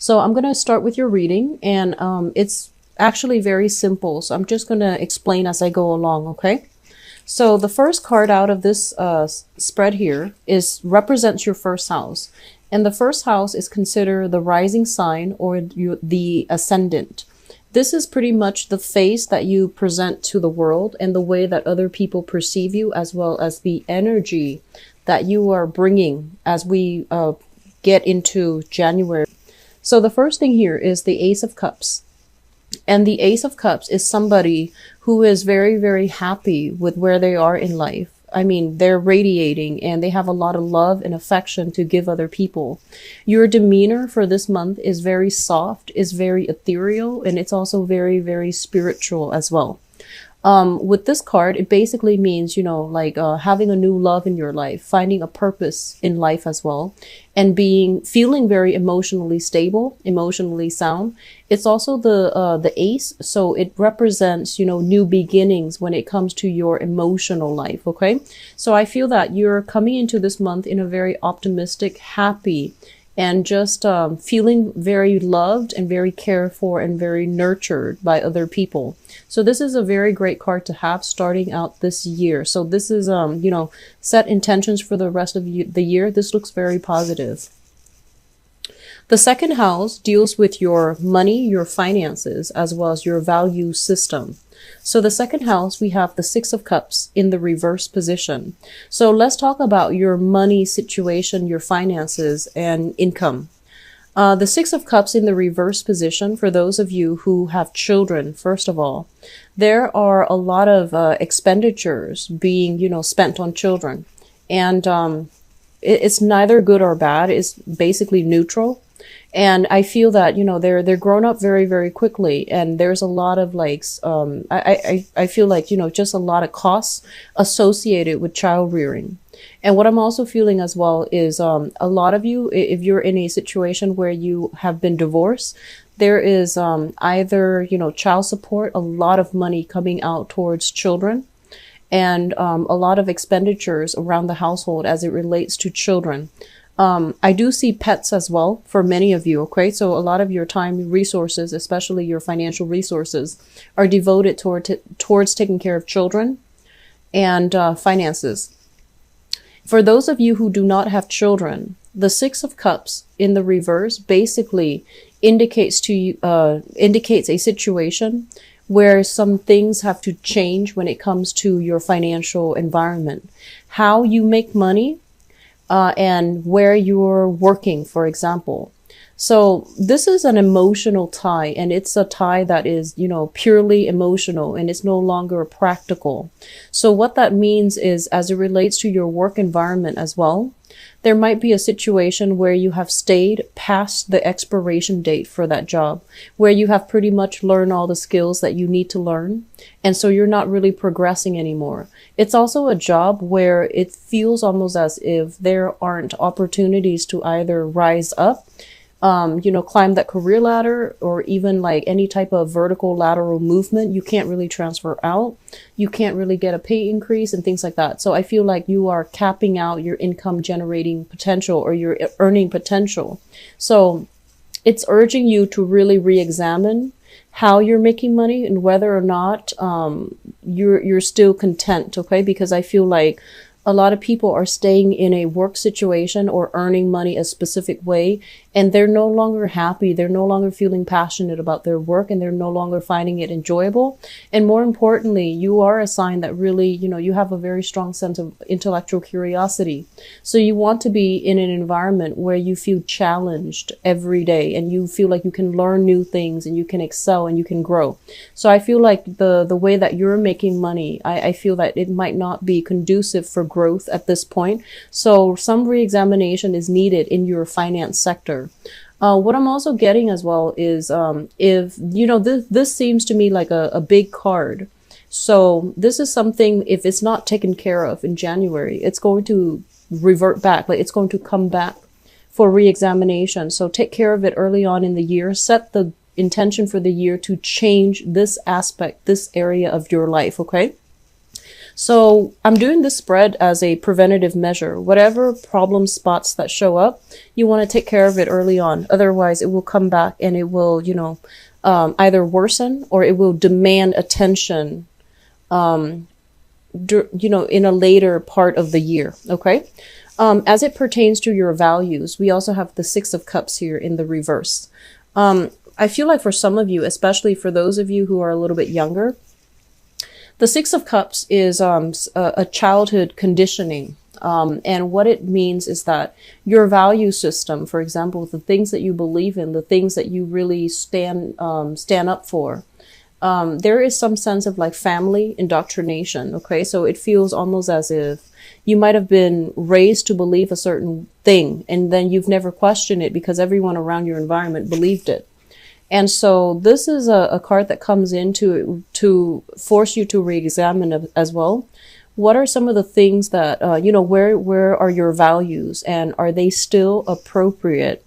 So I'm going to start with your reading, and it's actually very simple. So I'm just going to explain as I go along, okay? So the first card out of this spread here is represents your first house. And the first house is considered the rising sign or the ascendant. This is pretty much the face that you present to the world and the way that other people perceive you, as well as the energy that you are bringing as we get into January. So the first thing here is the Ace of Cups. And the Ace of Cups is somebody who is very, very happy with where they are in life. I mean, they're radiating and they have a lot of love and affection to give other people. Your demeanor for this month is very soft, is very ethereal, and it's also very, very spiritual as well. With this card, it basically means, like having a new love in your life, finding a purpose in life as well, and feeling very emotionally stable, emotionally sound. It's also the ace, so it represents, new beginnings when it comes to your emotional life. Okay, so I feel that you're coming into this month in a very optimistic, happy, and just feeling very loved and very cared for and very nurtured by other people. So this is a very great card to have starting out this year. So this is, set intentions for the rest of the year. This looks very positive. The second house deals with your money, your finances, as well as your value system. So the second house, we have the Six of Cups in the reverse position. So let's talk about your money situation, your finances, and income. The Six of Cups in the reverse position, for those of you who have children, first of all, there are a lot of expenditures being, spent on children. And it's neither good or bad. It's basically neutral. And I feel that, they're grown up very, very quickly. And there's a lot of I feel like, just a lot of costs associated with child rearing. And what I'm also feeling as well is a lot of you, if you're in a situation where you have been divorced, there is either, child support, a lot of money coming out towards children, and a lot of expenditures around the household as it relates to children. I do see pets as well for many of you, okay? So a lot of your time resources, especially your financial resources, are devoted towards taking care of children and finances. For those of you who do not have children, the Six of Cups in the reverse basically indicates a situation where some things have to change when it comes to your financial environment. How you make money, and where you're working, for example. So this is an emotional tie, and it's a tie that is, purely emotional, and it's no longer practical. So what that means is, as it relates to your work environment as well, there might be a situation where you have stayed past the expiration date for that job, where you have pretty much learned all the skills that you need to learn. And so you're not really progressing anymore. It's also a job where it feels almost as if there aren't opportunities to either rise up, climb that career ladder, or even like any type of vertical lateral movement. You can't really transfer out. You can't really get a pay increase and things like that. So I feel like you are capping out your income generating potential or your earning potential. So it's urging you to really re-examine how you're making money and whether or not you're still content, okay? Because I feel like a lot of people are staying in a work situation or earning money a specific way, and they're no longer happy. They're no longer feeling passionate about their work, and they're no longer finding it enjoyable. And more importantly, you are a sign that really, you have a very strong sense of intellectual curiosity. So you want to be in an environment where you feel challenged every day, and you feel like you can learn new things, and you can excel, and you can grow. So I feel like the way that you're making money, I feel that it might not be conducive for growth at this point. So some re-examination is needed in your finance sector. What I'm also getting as well is, if, this seems to me like a big card. So this is something, if it's not taken care of in January, it's going to revert back, like it's going to come back for re-examination. So take care of it early on in the year. Set the intention for the year to change this aspect, this area of your life, okay? So I'm doing this spread as a preventative measure. Whatever problem spots that show up, you want to take care of it early on. Otherwise, it will come back and it will, either worsen or it will demand attention, in a later part of the year. Okay. As it pertains to your values, we also have the Six of Cups here in the reverse. I feel like for some of you, especially for those of you who are a little bit younger, the Six of Cups is a childhood conditioning. And what it means is that your value system, for example, the things that you believe in, the things that you really stand up for, there is some sense of like family indoctrination. Okay. So it feels almost as if you might have been raised to believe a certain thing and then you've never questioned it because everyone around your environment believed it. And so this is a card that comes in to force you to re-examine as well. What are some of the things that, where are your values and are they still appropriate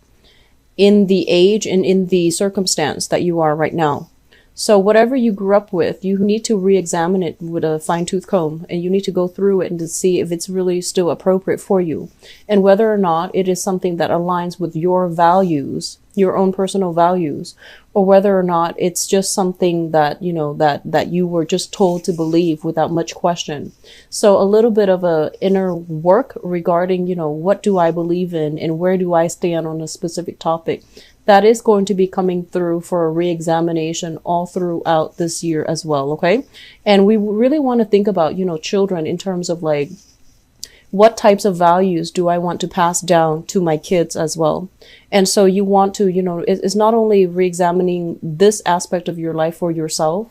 in the age and in the circumstance that you are right now? So whatever you grew up with, you need to re-examine it with a fine-tooth comb and you need to go through it and to see if it's really still appropriate for you and whether or not it is something that aligns with your values, your own personal values, or whether or not it's just something that, that you were just told to believe without much question. So a little bit of a inner work regarding, what do I believe in and where do I stand on a specific topic? That is going to be coming through for a re-examination all throughout this year as well. Okay. And we really want to think about, children in terms of like, what types of values do I want to pass down to my kids as well? And so you want to, it's not only re-examining this aspect of your life for yourself,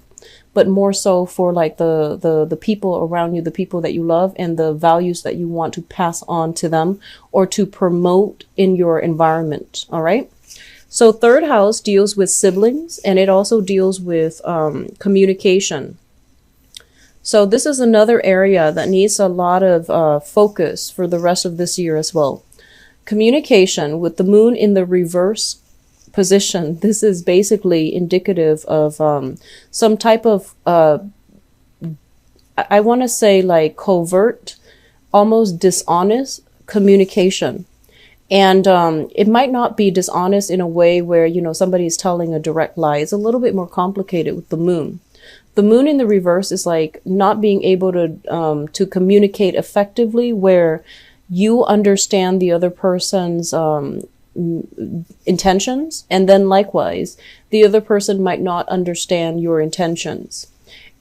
but more so for like the people around you, the people that you love and the values that you want to pass on to them or to promote in your environment. All right. So third house deals with siblings and it also deals with communication. So this is another area that needs a lot of focus for the rest of this year as well. Communication with the moon in the reverse position. This is basically indicative of some type of, I want to say like covert, almost dishonest communication. And it might not be dishonest in a way where, somebody is telling a direct lie. It's a little bit more complicated with the moon. The moon in the reverse is like not being able to communicate effectively where you understand the other person's intentions. And then likewise, the other person might not understand your intentions.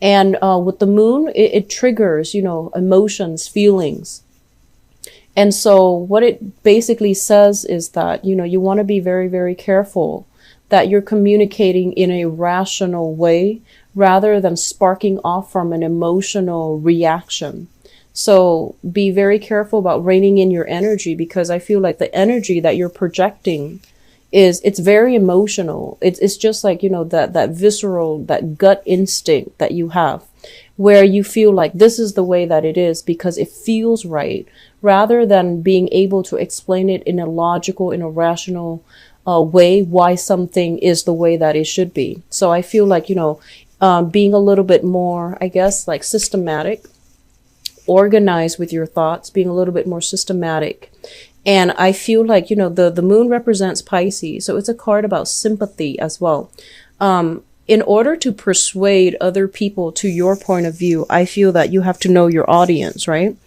And with the moon, it triggers, emotions, feelings. And so what it basically says is that, you want to be very, very careful that you're communicating in a rational way rather than sparking off from an emotional reaction. So be very careful about reining in your energy because I feel like the energy that you're projecting it's very emotional. It's just like, that visceral, that gut instinct that you have where you feel like this is the way that it is because it feels right rather than being able to explain it in a logical, in a rational way why something is the way that it should be. So I feel like, being a little bit more, I guess, like systematic, organized with your thoughts, being a little bit more systematic. And I feel like, the moon represents Pisces. So it's a card about sympathy as well. In order to persuade other people to your point of view, I feel that you have to know your audience, right?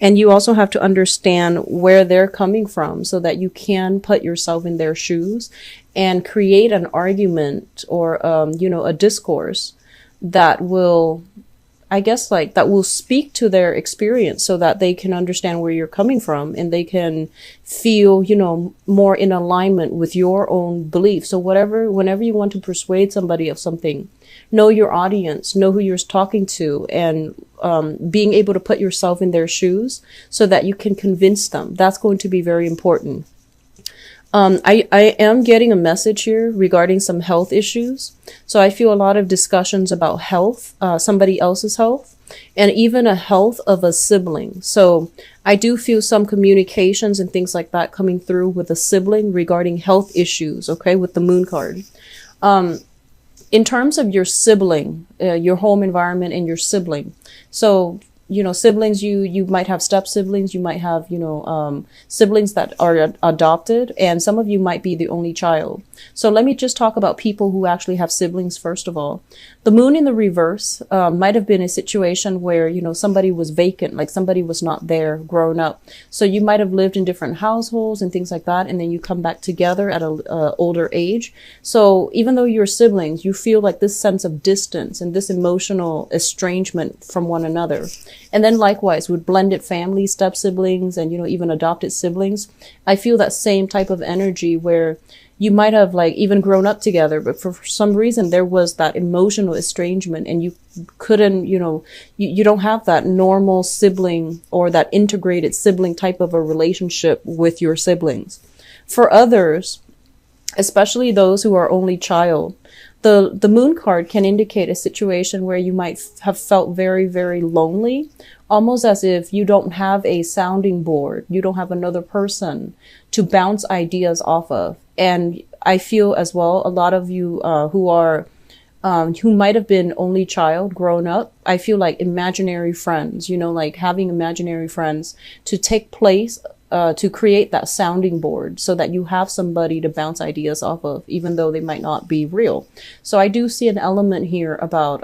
And you also have to understand where they're coming from so that you can put yourself in their shoes and create an argument or, a discourse that will, I guess, that will speak to their experience so that they can understand where you're coming from and they can feel, more in alignment with your own beliefs. So whenever you want to persuade somebody of something, know your audience, know who you're talking to, and being able to put yourself in their shoes so that you can convince them. That's going to be very important. I am getting a message here regarding some health issues. So I feel a lot of discussions about health, somebody else's health, and even a health of a sibling. So I do feel some communications and things like that coming through with a sibling regarding health issues, okay, with the moon card. In terms of your sibling, your home environment and your sibling. So siblings, you might have step siblings, you might have, siblings that are adopted, and some of you might be the only child. So let me just talk about people who actually have siblings first of all. The moon in the reverse might have been a situation where, somebody was vacant, like somebody was not there growing up. So you might have lived in different households and things like that, and then you come back together at a older age. So even though you're siblings, you feel like this sense of distance and this emotional estrangement from one another. And then likewise with blended families, step siblings, and, even adopted siblings, I feel that same type of energy where you might have like even grown up together, but for some reason there was that emotional estrangement and you couldn't, you don't have that normal sibling or that integrated sibling type of a relationship with your siblings. For others, especially those who are only child, the moon card can indicate a situation where you might have felt very, very lonely, almost as if you don't have a sounding board. You don't have another person to bounce ideas off of. And I feel as well, a lot of you who might have been only child grown up, I feel like imaginary friends, like having imaginary friends to take place to create that sounding board so that you have somebody to bounce ideas off of, even though they might not be real. So I do see an element here about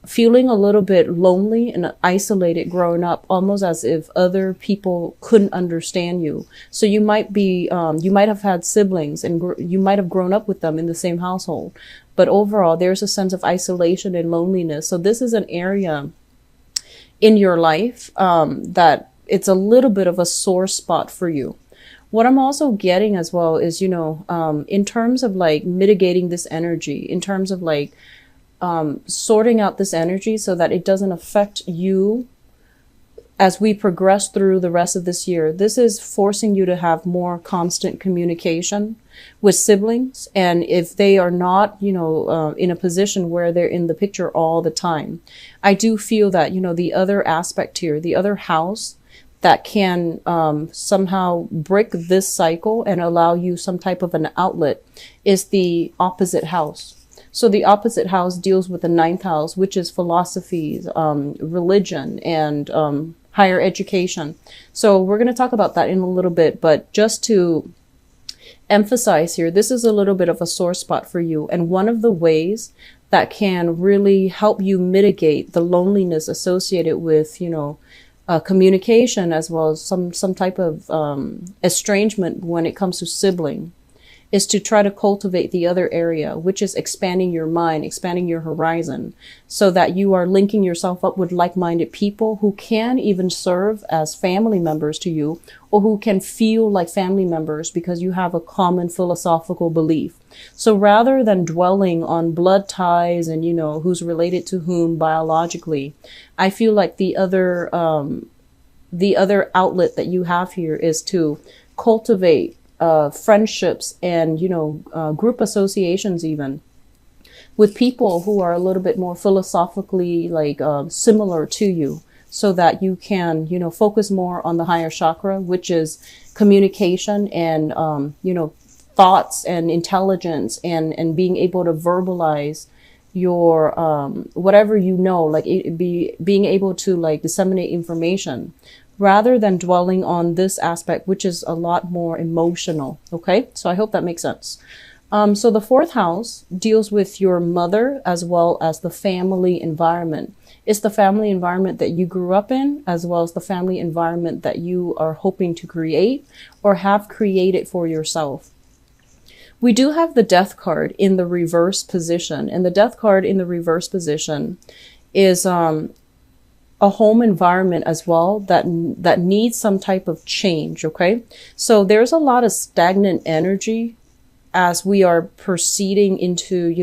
feeling a little bit lonely and isolated growing up, almost as if other people couldn't understand you. So you might be, you might have had siblings and you might have grown up with them in the same household. But overall, there's a sense of isolation and loneliness. So this is an area in your life that it's a little bit of a sore spot for you. What I'm also getting as well is, in terms of like mitigating this energy, in terms of like sorting out this energy so that it doesn't affect you as we progress through the rest of this year. This is forcing you to have more constant communication with siblings. And if they are not, in a position where they're in the picture all the time, I do feel that, the other aspect here, the other house that can somehow break this cycle and allow you some type of an outlet is the opposite house. So the opposite house deals with the ninth house, which is philosophies, religion, and higher education. So we're going to talk about that in a little bit, but just to emphasize here, this is a little bit of a sore spot for you. And one of the ways that can really help you mitigate the loneliness associated with, communication, as well as some type of estrangement when it comes to sibling, is to try to cultivate the other area, which is expanding your mind, expanding your horizon, so that you are linking yourself up with like-minded people who can even serve as family members to you, or who can feel like family members because you have a common philosophical belief. So rather than dwelling on blood ties and, who's related to whom biologically, I feel like the other outlet that you have here is to cultivate friendships and, group associations even with people who are a little bit more philosophically similar to you, so that you can, focus more on the higher chakra, which is communication and, thoughts and intelligence and being able to verbalize your, whatever, being able to disseminate information, rather than dwelling on this aspect, which is a lot more emotional. Okay. So I hope that makes sense. So the fourth house deals with your mother as well as the family environment. It's the family environment that you grew up in, as well as the family environment that you are hoping to create or have created for yourself. We do have the death card in the reverse position, and the death card in the reverse position is, a home environment as well that needs some type of change. Okay. So there's a lot of stagnant energy as we are proceeding into,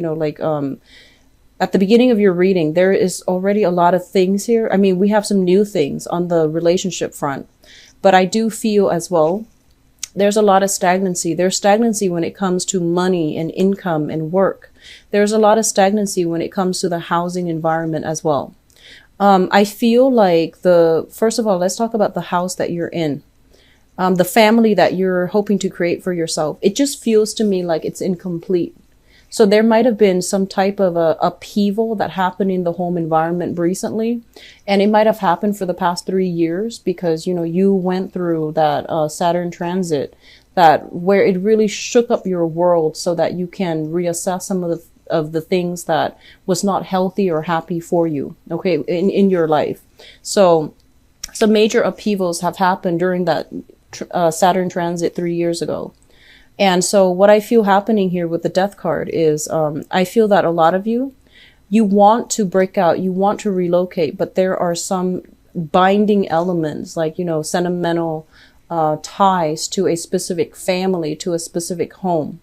at the beginning of your reading, there is already a lot of things here. I mean, we have some new things on the relationship front, but I do feel as well, there's a lot of stagnancy. There's stagnancy when it comes to money and income and work. There's a lot of stagnancy when it comes to the housing environment as well. I feel like first of all, let's talk about the house that you're in. The family that you're hoping to create for yourself. It just feels to me like it's incomplete. So there might have been some type of a upheaval that happened in the home environment recently. And it might have happened for the past 3 years because, you know, you went through that Saturn transit, that where it really shook up your world so that you can reassess some of the things that was not healthy or happy for you, okay, in your life. So some major upheavals have happened during that Saturn transit 3 years ago. And so what I feel happening here with the Death card is I feel that a lot of you want to break out, you want to relocate, but there are some binding elements, like, you know, sentimental ties to a specific family, to a specific home.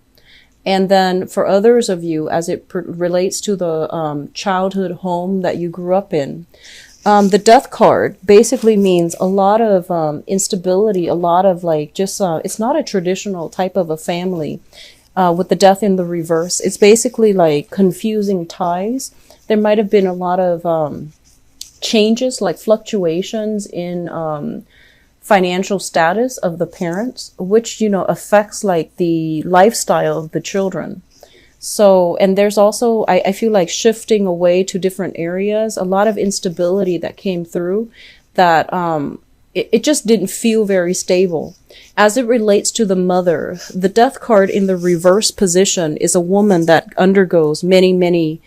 And then for others of you, as it relates to the childhood home that you grew up in, the Death card basically means a lot of instability, a lot of like just, it's not a traditional type of a family with the Death in the reverse. It's basically like confusing ties. There might have been a lot of changes, like fluctuations in financial status of the parents, which, you know, affects like the lifestyle of the children. So, and there's also, I feel like shifting away to different areas, a lot of instability that came through that, it just didn't feel very stable. As it relates to the mother, the Death card in the reverse position is a woman that undergoes many,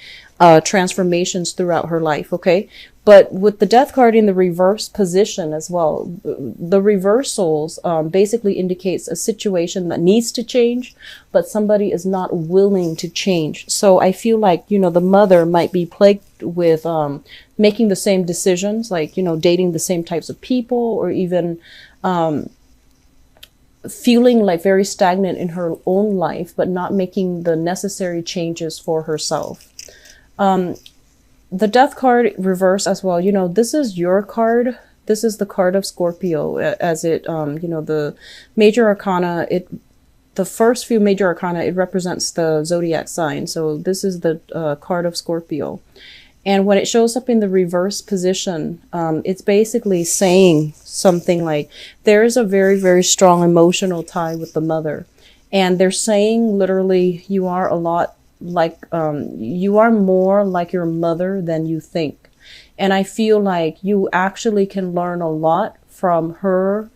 transformations throughout her life. Okay. But with the Death card in the reverse position as well, the reversals basically indicates a situation that needs to change, but somebody is not willing to change. So I feel like, you know, the mother might be plagued with making the same decisions, like, you know, dating the same types of people, or even feeling like very stagnant in her own life, but not making the necessary changes for herself. The Death card reverse as well, you know, this is your card. This is the card of Scorpio, as it, you know, the major arcana, the first few major arcana, it represents the zodiac sign. So this is the card of Scorpio. And when it shows up in the reverse position, it's basically saying something like there is a very strong emotional tie with the mother. And they're saying literally, you are a lot like, you are more like your mother than you think. And I feel like you actually can learn a lot from her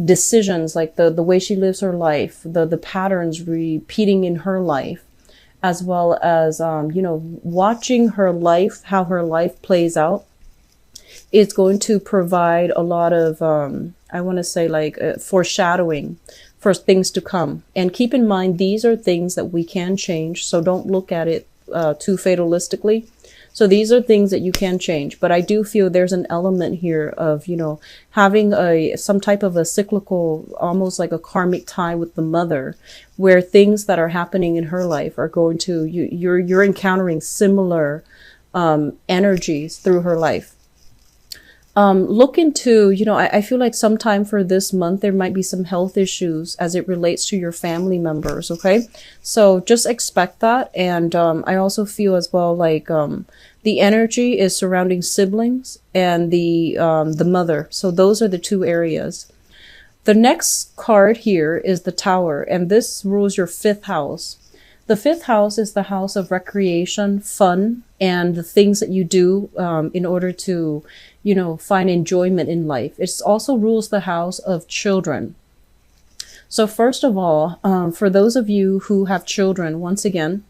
decisions, like the way she lives her life, the patterns repeating in her life, as well as, you know, watching her life, how her life plays out. It's going to provide a lot of, I want to say like foreshadowing for things to come. And keep in mind, these are things that we can change. So don't look at it too fatalistically. So these are things that you can change. But I do feel there's an element here of, you know, having some type of a cyclical, almost like a karmic tie with the mother, where things that are happening in her life are going to, you're encountering similar energies through her life. Look into, you know, I feel like sometime for this month, there might be some health issues as it relates to your family members. Okay. So just expect that. And, I also feel as well, like, the energy is surrounding siblings and the mother. So those are the two areas. The next card here is the Tower, and this rules your 5th house. The 5th house is the house of recreation, fun, and the things that you do in order to, you know, find enjoyment in life. It also rules the house of children. So first of all, for those of you who have children, once again,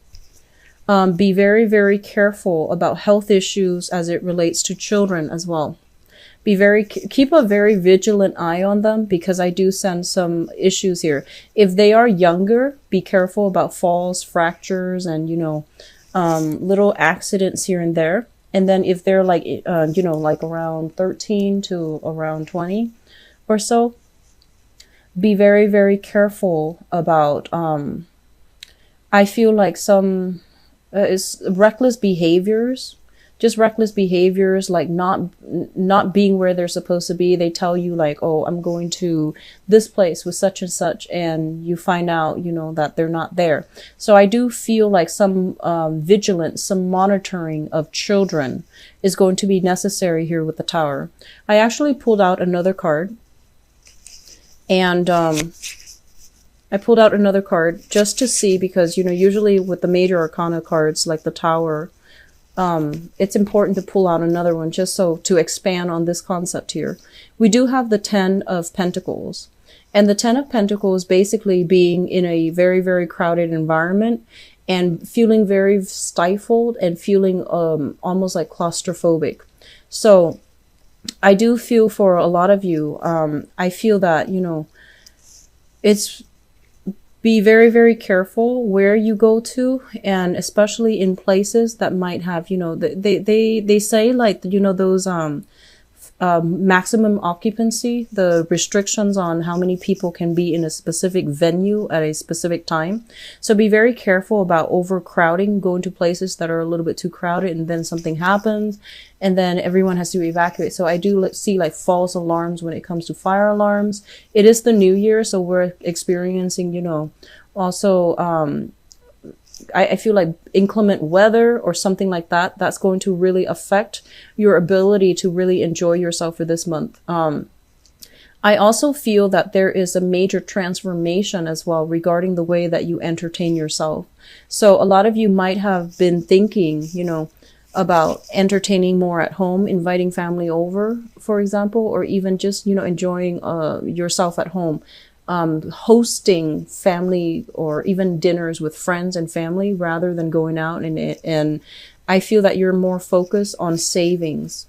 be very careful about health issues as it relates to children as well. Keep a very vigilant eye on them, because I do sense some issues here. If they are younger, be careful about falls, fractures, and, you know, little accidents here and there. And then if they're like, you know, like around 13 to around 20 or so, be very careful about, I feel like some is reckless behaviors. Just reckless behaviors, like not being where they're supposed to be. They tell you like, oh, I'm going to this place with such and such, and you find out, you know, that they're not there. So I do feel like some vigilance, some monitoring of children is going to be necessary here with the Tower. I actually pulled out another card, and I pulled out another card just to see, because, you know, usually with the major arcana cards like the Tower, it's important to pull out another one just so to expand on this concept here. We do have the 10 of Pentacles. And the 10 of Pentacles basically being in a very, very crowded environment and feeling very stifled and feeling almost like claustrophobic. So I do feel for a lot of you, I feel that, you know, it's be very, very careful where you go to, and especially in places that might have, you know, they say, like, you know, those maximum occupancy, the restrictions on how many people can be in a specific venue at a specific time. So be very careful about overcrowding, going to places that are a little bit too crowded, and then something happens and then everyone has to evacuate. So I do see like false alarms when it comes to fire alarms. It is the new year, so we're experiencing, you know, also I feel like inclement weather or something like that, that's going to really affect your ability to really enjoy yourself for this month. I also feel that there is a major transformation as well regarding the way that you entertain yourself. So a lot of you might have been thinking, you know, about entertaining more at home, inviting family over, for example, or even just, you know, enjoying yourself at home. Hosting family or even dinners with friends and family rather than going out, and I feel that you're more focused on savings.